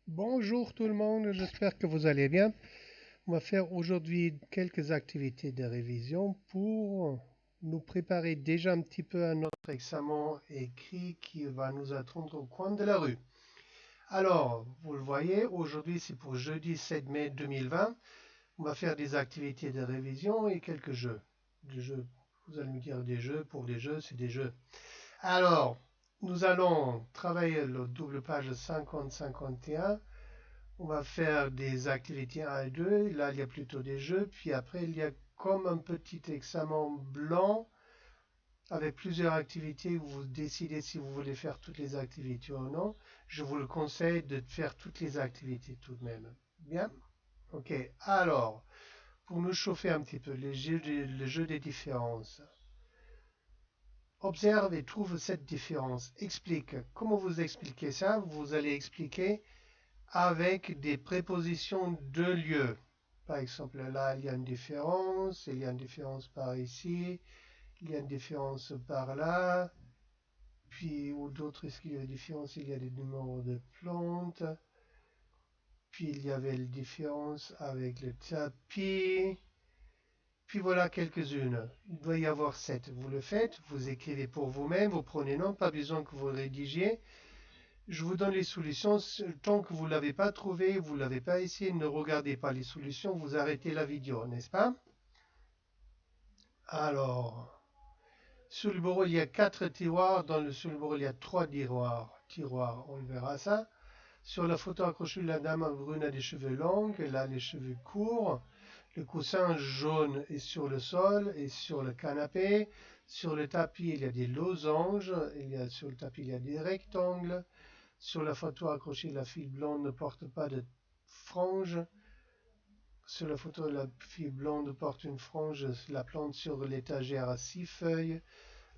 Bonjour tout le monde, j'espère que vous allez bien. On va faire aujourd'hui quelques activités de révision pour nous préparer déjà un petit peu à notre examen écrit qui va nous attendre au coin de la rue. Alors, vous le voyez, aujourd'hui c'est pour jeudi 7 mai 2020. On va faire des activités de révision et quelques jeux. Des jeux, vous allez me dire des jeux, pour des jeux, c'est des jeux. Alors, nous allons travailler le double page 50-51. On va faire des activités 1 et 2. Là, il y a plutôt des jeux. Puis après, il y a comme un petit examen blanc avec plusieurs activités. Vous décidez si vous voulez faire toutes les activités ou non. Je vous le conseille de faire toutes les activités tout de même. Bien? Ok. Alors, pour nous chauffer un petit peu, le jeu des différences. Observe et trouve cette différence. Explique. Comment vous expliquez ça? Vous allez expliquer avec des prépositions de lieu. Par exemple, là, il y a une différence, il y a une différence par ici, il y a une différence par là, puis, ou d'autres, est-ce qu'il y a une différence? Il y a des numéros de plantes, puis il y avait une différence avec le tapis, puis voilà quelques-unes. Il doit y avoir 7. Vous le faites, vous écrivez pour vous-même, vous prenez note, pas besoin que vous rédigiez. Je vous donne les solutions. Tant que vous ne l'avez pas trouvé, vous ne l'avez pas essayé, ne regardez pas les solutions, vous arrêtez la vidéo, n'est-ce pas? Alors, sur le bureau, il y a 4 tiroirs. Sur le bureau, il y a 3 tiroirs, on verra ça. Sur la photo accrochée, la dame brune a des cheveux longs, elle a les cheveux courts. Le coussin jaune est sur le sol et sur le canapé. Sur le tapis, il y a des losanges. Sur le tapis, il y a des rectangles. Sur la photo accrochée, la fille blonde ne porte pas de frange. Sur la photo, la fille blonde porte une frange. La plante sur l'étagère a 6 feuilles.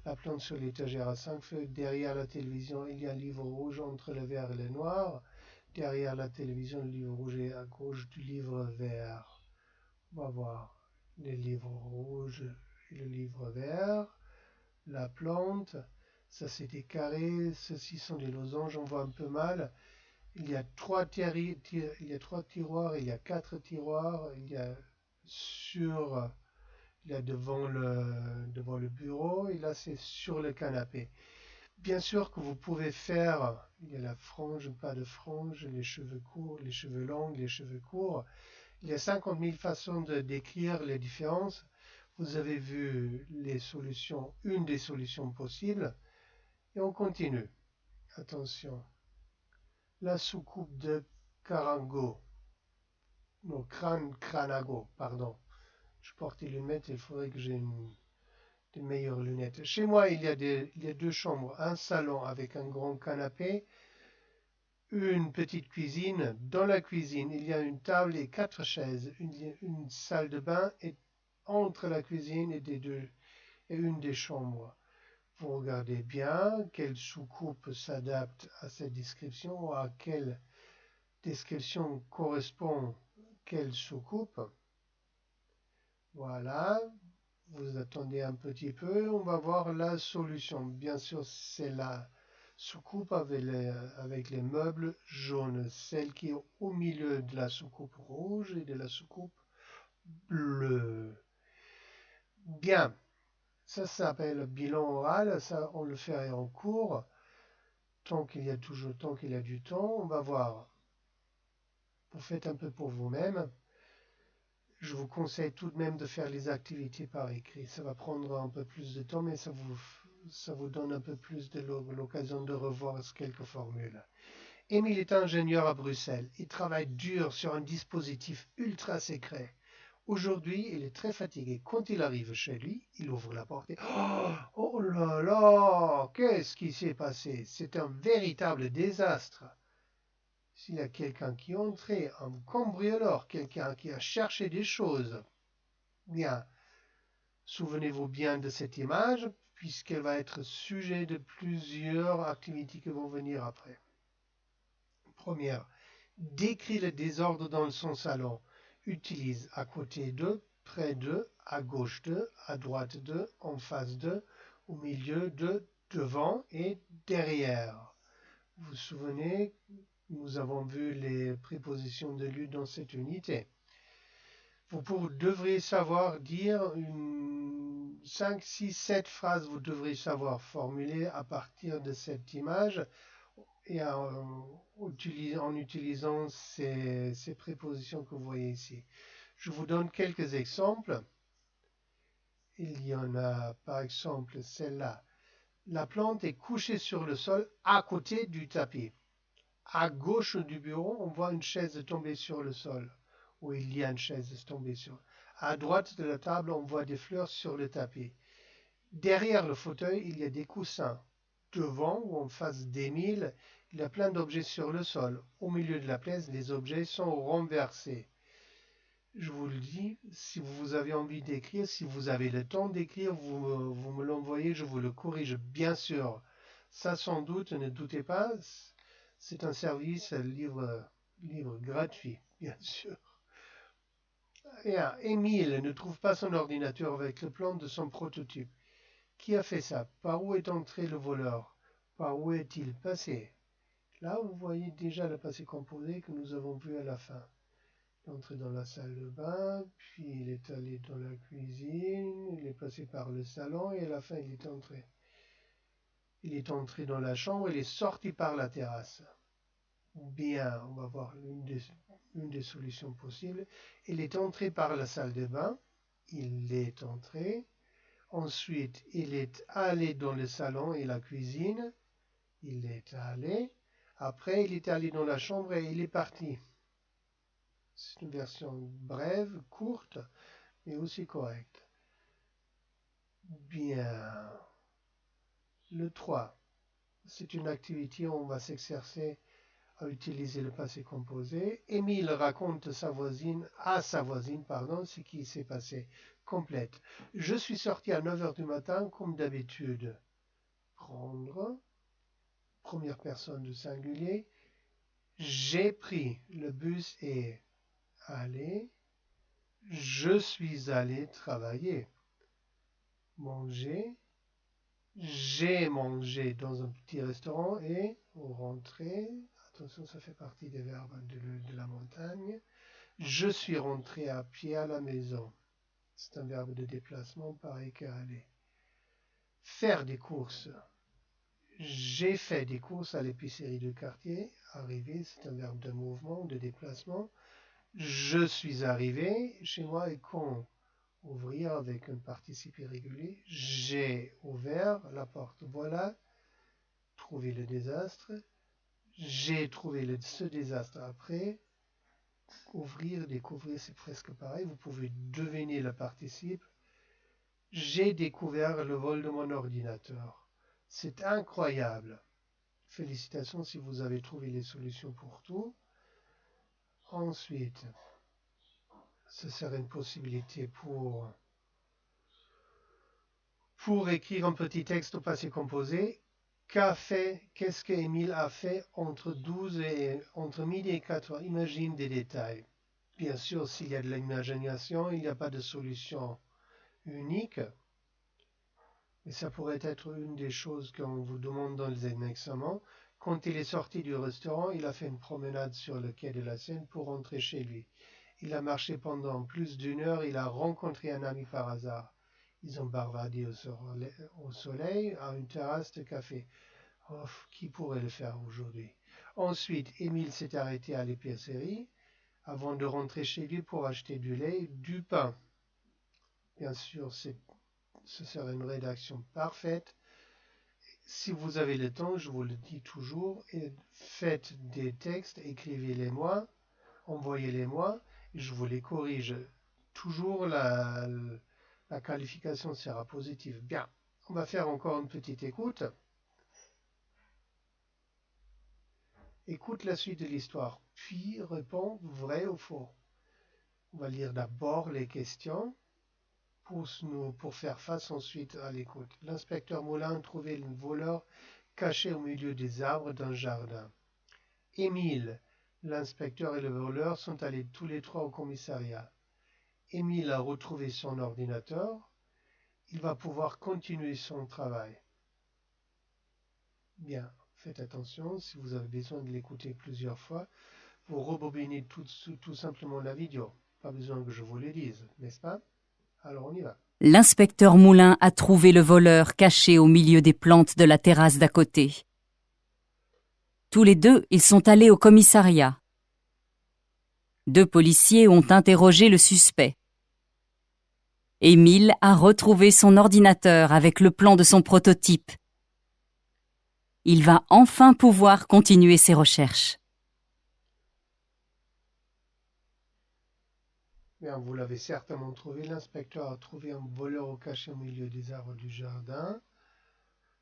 La plante sur l'étagère a 5 feuilles. Derrière la télévision, il y a un livre rouge entre le vert et le noir. Derrière la télévision, le livre rouge est à gauche du livre vert. On va voir le livre rouge et le livre vert. La plante, ça c'est des carrés. Ceux-ci sont des losanges, on voit un peu mal. Il y a il y a 3 tiroirs, il y a 4 tiroirs, sur, il y a devant le bureau, et là c'est sur le canapé. Bien sûr que vous pouvez faire, il y a la frange, pas de frange, les cheveux courts, les cheveux longs, les cheveux courts. Il y a 50 000 façons de décrire les différences. Vous avez vu les solutions, une des solutions possibles, et on continue. Attention, la soucoupe de Carango. Non, Cranago, pardon. Je porte des lunettes, il faudrait que j'ai des meilleures lunettes. Chez moi, il y a 2 chambres, un salon avec un grand canapé, une petite cuisine. Dans la cuisine, il y a une table et 4 chaises, une salle de bain et entre la cuisine et une des chambres. Vous regardez bien quelle soucoupe s'adapte à cette description ou à quelle description correspond quelle soucoupe. Voilà, vous attendez un petit peu, on va voir la solution. Bien sûr, c'est la soucoupe avec les meubles jaunes, celle qui est au milieu de la soucoupe rouge et de la soucoupe bleue. Bien, ça s'appelle bilan oral, ça on le fait en cours. Tant qu'il y a du temps, on va voir. Vous faites un peu pour vous-même. Je vous conseille tout de même de faire les activités par écrit. Ça va prendre un peu plus de temps, mais ça vous donne un peu plus de l'occasion de revoir quelques formules. Émile est ingénieur à Bruxelles. Il travaille dur sur un dispositif ultra secret. Aujourd'hui, il est très fatigué. Quand il arrive chez lui, il ouvre la porte et oh, oh là là, qu'est-ce qui s'est passé? C'est un véritable désastre. S'il y a quelqu'un qui est entré, un cambrioleur, quelqu'un qui a cherché des choses, bien, souvenez-vous bien de cette image, puisqu'elle va être sujet de plusieurs activités qui vont venir après. Première, décrit le désordre dans son salon. Utilise à côté de, près de, à gauche de, à droite de, en face de, au milieu de, devant et derrière. Vous vous souvenez Nous avons vu les prépositions de lieu dans cette unité. Vous devriez savoir dire 5, 6, 7 phrases, vous devrez savoir formuler à partir de cette image et en utilisant ces prépositions que vous voyez ici. Je vous donne quelques exemples. Il y en a par exemple celle-là. La plante est couchée sur le sol à côté du tapis. À gauche du bureau, on voit une chaise tomber sur le sol, où il y a une chaise tombée sur. À droite de la table, on voit des fleurs sur le tapis. Derrière le fauteuil, il y a des coussins. Devant ou en face d'Émile, il y a plein d'objets sur le sol. Au milieu de la pièce, les objets sont renversés. Je vous le dis, si vous avez envie d'écrire, si vous avez le temps d'écrire, vous me l'envoyez, je vous le corrige, bien sûr. Ça, sans doute, ne doutez pas, c'est un service livre gratuit, bien sûr. Et Émile ne trouve pas son ordinateur avec le plan de son prototype. Qui a fait ça? Par où est entré le voleur? Par où est-il passé? Là, vous voyez déjà le passé composé que nous avons vu à la fin. Il est entré dans la salle de bain, puis il est allé dans la cuisine, il est passé par le salon et à la fin il est entré. Il est entré dans la chambre, il est sorti par la terrasse. Bien, on va voir une des solutions possibles. Il est entré par la salle de bain, il est entré. Ensuite, il est allé dans le salon et la cuisine, il est allé. Après, il est allé dans la chambre et il est parti. C'est une version brève, courte, mais aussi correcte. Bien. Le 3, c'est une activité où on va s'exercer à utiliser le passé composé. Émile raconte à sa voisine, ce qui s'est passé. Complète. Je suis sorti à 9 heures du matin comme d'habitude. Prendre. Première personne du singulier. J'ai pris le bus et allé. Je suis allé travailler. Manger. J'ai mangé dans un petit restaurant et rentré. Attention, ça fait partie des verbes de la montagne. Je suis rentré à pied à la maison. C'est un verbe de déplacement pareil qu'à aller. Faire des courses. J'ai fait des courses à l'épicerie du quartier. Arriver, c'est un verbe de mouvement, de déplacement. Je suis arrivé chez moi et quand ouvrir avec un participe irrégulier. J'ai ouvert la porte. Voilà, trouver le désastre. J'ai trouvé ce désastre après. Ouvrir, découvrir, c'est presque pareil. Vous pouvez deviner le participe. J'ai découvert le vol de mon ordinateur. C'est incroyable. Félicitations si vous avez trouvé les solutions pour tout. Ensuite, ce serait une possibilité pour écrire un petit texte au passé composé. Qu'est-ce que Émile a fait entre midi et 4 heures? Imagine des détails. Bien sûr, s'il y a de l'imagination, il n'y a pas de solution unique. Mais ça pourrait être une des choses qu'on vous demande dans les examens. Quand il est sorti du restaurant, il a fait une promenade sur le quai de la Seine pour rentrer chez lui. Il a marché pendant plus d'une heure, il a rencontré un ami par hasard. Ils ont bavardé au soleil à une terrasse de café. Oh, qui pourrait le faire aujourd'hui? Ensuite, Émile s'est arrêté à l'épicerie avant de rentrer chez lui pour acheter du lait, du pain. Bien sûr, ce serait une rédaction parfaite. Si vous avez le temps, je vous le dis toujours, faites des textes, écrivez-les-moi, envoyez-les-moi, et je vous les corrige. Toujours la qualification sera positive. Bien, on va faire encore une petite écoute. Écoute la suite de l'histoire, puis réponds vrai ou faux. On va lire d'abord les questions pour faire face ensuite à l'écoute. L'inspecteur Moulin trouvait le voleur caché au milieu des arbres d'un jardin. Émile, l'inspecteur et le voleur sont allés tous les trois au commissariat. Émile a retrouvé son ordinateur. Il va pouvoir continuer son travail. Bien. Faites attention, si vous avez besoin de l'écouter plusieurs fois, vous rebobinez tout simplement la vidéo. Pas besoin que je vous le dise, n'est-ce pas? Alors on y va. L'inspecteur Moulin a trouvé le voleur caché au milieu des plantes de la terrasse d'à côté. Tous les deux, ils sont allés au commissariat. 2 policiers ont interrogé le suspect. Émile a retrouvé son ordinateur avec le plan de son prototype. Il va enfin pouvoir continuer ses recherches. Bien, vous l'avez certainement trouvé. L'inspecteur a trouvé un voleur caché au milieu des arbres du jardin.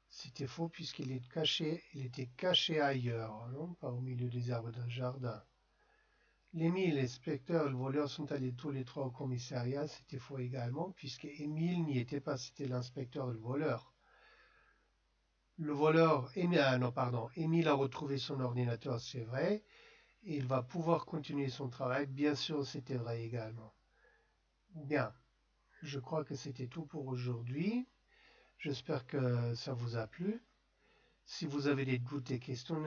C'était faux puisqu'il était caché ailleurs, non pas au milieu des arbres d'un jardin. L'émile, l'inspecteur et le voleur sont allés tous les trois au commissariat. C'était faux également puisque Émile n'y était pas, c'était l'inspecteur et le voleur. Le voleur, Émile a retrouvé son ordinateur, c'est vrai. Et il va pouvoir continuer son travail. Bien sûr, c'était vrai également. Bien, je crois que c'était tout pour aujourd'hui. J'espère que ça vous a plu. Si vous avez des doutes et questions,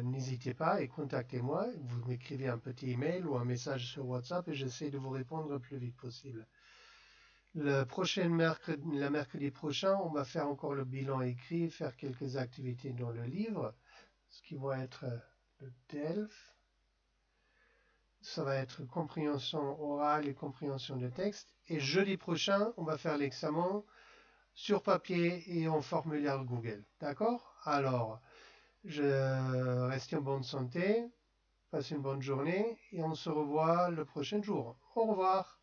n'hésitez pas et contactez-moi. Vous m'écrivez un petit email ou un message sur WhatsApp et j'essaie de vous répondre le plus vite possible. Le mercredi prochain, on va faire encore le bilan écrit, faire quelques activités dans le livre, ce qui va être le DELF. Ça va être compréhension orale et compréhension de texte. Et jeudi prochain, on va faire l'examen sur papier et en formulaire Google. D'accord? Alors, je reste en bonne santé, passez une bonne journée et on se revoit le prochain jour. Au revoir.